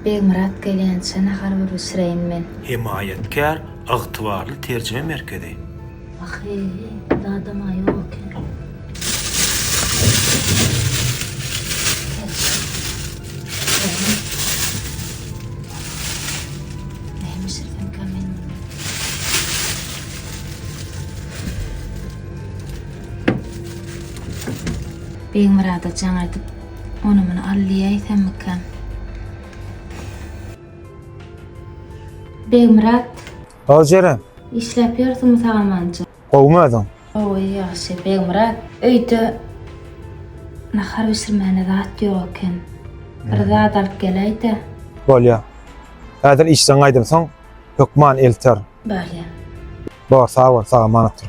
Begmurat gelýänçe nahar görüşreýin men. Himayetkar, ygtybarly terjime merkezi. Ahy, dadama ýok. Begmurat'a jaňadyp onu meni alliýaýsam. Begmurat, Hozirem, işläp ýörsiňmi sagamanja? gowmadym. Oy, ýaşy Begmurat, öýde nahar bişirmäne zat ýok eken. Bir zat alyp gelýdi. Bolýa. Häzir işden gaýdymsaň, hökman elter. Bolýa. Bar sag bol, saga manatyr.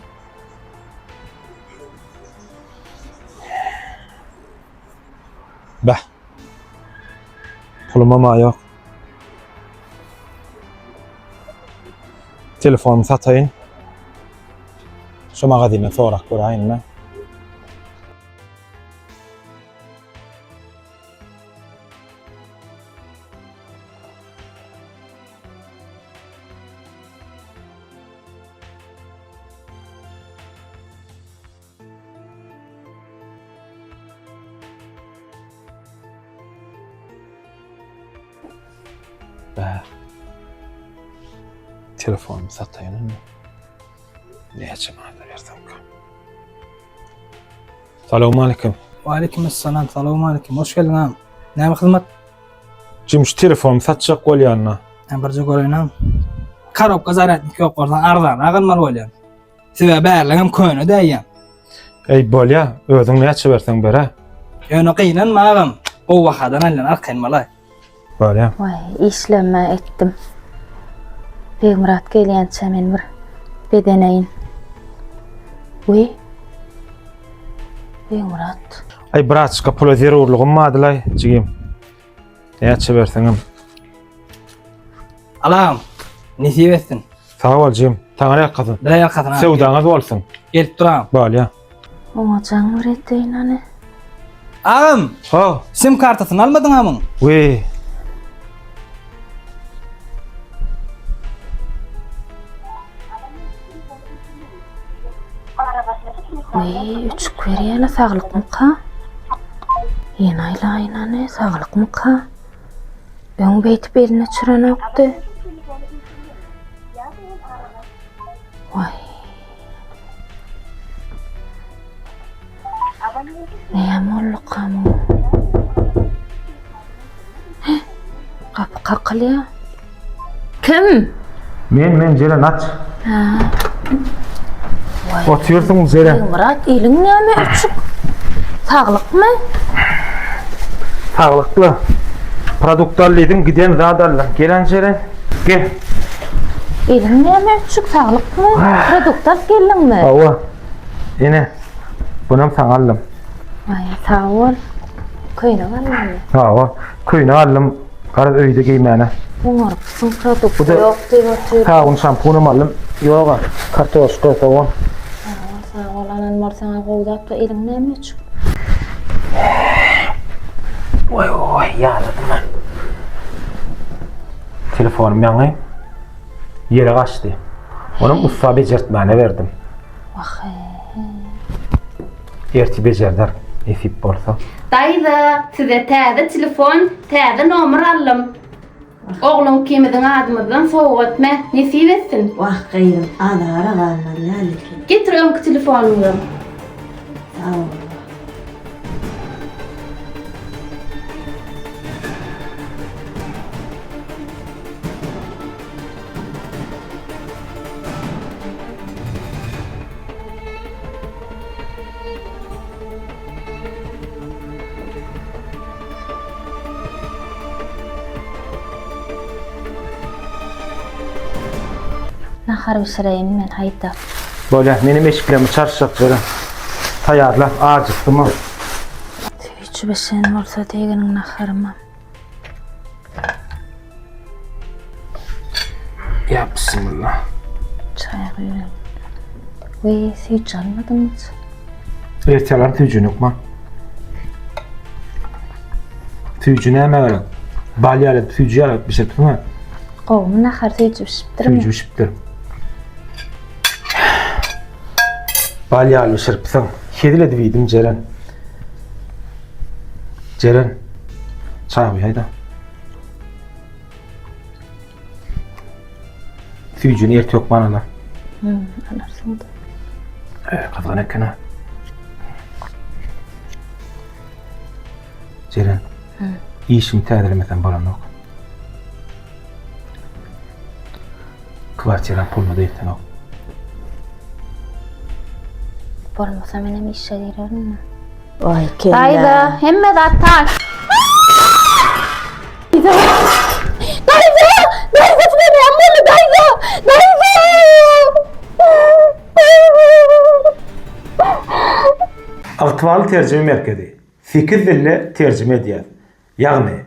Bah. Puluma ýok. Telefonumy sataýyn. Şu magazyna sorak göräýinmi? Bah. Telefonumu sataýyn. Näçe manda bersem ka. Salamu alaykum. Waalaikumsalam. Salamu alaykum. Hoş geldin ağam. Näme hyzmat? Jümüş telefonumu satjak bolýanna. Ben birje göreýin. Karobka zaratnik ýok bolsa arzan agynmaly bolýan. Size bärligim köňe däýýän. Ey bolýa, özüň näçe berseň bere? Ýöne gynanma ağam. O wakadan allan arkaýmaly. Bolýa. Vay, işleme etdim. Begmurat gelýänçe men bir bedeneýin. Uy. Begmurat. Ay braçka pula zerurlugum madylay, jigim. Näçe berseňem? Alam. Nesip etsin. Sag bol jigim. Taňa ýakasyn. Bir ýakasyn. Sewdaňyz bolsun. Gelip duram. Bolýa. Oňa jaň öwretdiň any. Ağam, Ha, sim kartasyny almadyň amyň. we. Uy, üç berýäne saglykmy ka? Ýene aýlaýyn any, saglykmy ka? Öň beýtip eline çüren okdy. Vay. Näme boldy kam? Kapy kakylýa. Kim? Men jere naç. Ha. Oturýarsyň jere. Murat, eliň näme üçük? Saglykmy? Taglykly. Produktlarlydyň giden zadarlar. Gelen jere. Gel. Eliň näme üçük? Saglykmy? Produktlar geldiňmi? Awa. Ene. Bunam saň aldym. Ay, sağ ol. Köýne galmy? Awa. Köýne aldym. Garaz öýde giýmäne. Uňarpysyň produkt Bu da- ýok diýip otur. Taýyn şampunym aldym. Ýoga. Kartoşka soğan. Sağ ol, anan marsaňa gowdap da eliň näme üçük? Oy ýaladym ben. Telefonum ýaňy ýere gaçdy. Onuň ussa bejertmäne berdim. Wahy. Erti bejerder. Esip bolsa. Dayda, size täze telefon, täze nomer aldım. Oğlum kimidiň adymyzdan sowuk etme, nesip etsin. Wah gaýrym adara galmaly ýa-lekin. Getir öňkü telefonumy. Sağ ol. Nahar bişireyim men haýda. Bolýa, menim eşiklerimi çarşap bere. Taýarla, ajykdymy? Üçü beşen bolsa degeniň naharma. Ya bismillah. Çay koyuyorum. Ve hiç almadın mı? Erteler tücünük mü? Tücüne mi öyle? Balyalet, fücyalet bir şey tutma. Qowmun ahar tüýjüpdirmi? Fücüşipdir. Balyalet şırpsın. Kedile dividim Ceren. Ceren. Çay hayda. Fücünü ert yok bana la. Alarsın da. Kazan ekkene. Ceren. İşimi täzelemesen baran yok. Kvartiran pulma deyipten ok. Bolmasa menem işe girerim. Vay kella. Dayda, hemme zat taş. Aktual tercüme merkezi. 8 dille tercüme edýär. Ýagny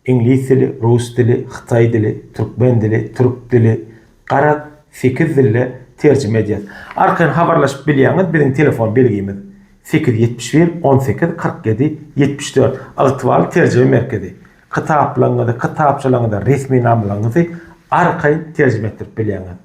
ingliz dili, rus dili, Xitay dili, türkmen dili, türk dili, garad 8 dille tercüme edýär. Arkadan habarlaşyp bilýäňiz biziň telefon belgimiz 871 18 47 74 Aktual tercüme merkezi. Kitaplarňyzy, kitapçylaryňyzy, resmi namlaryňyzy arkadan tercüme etdirip bilýäňiz.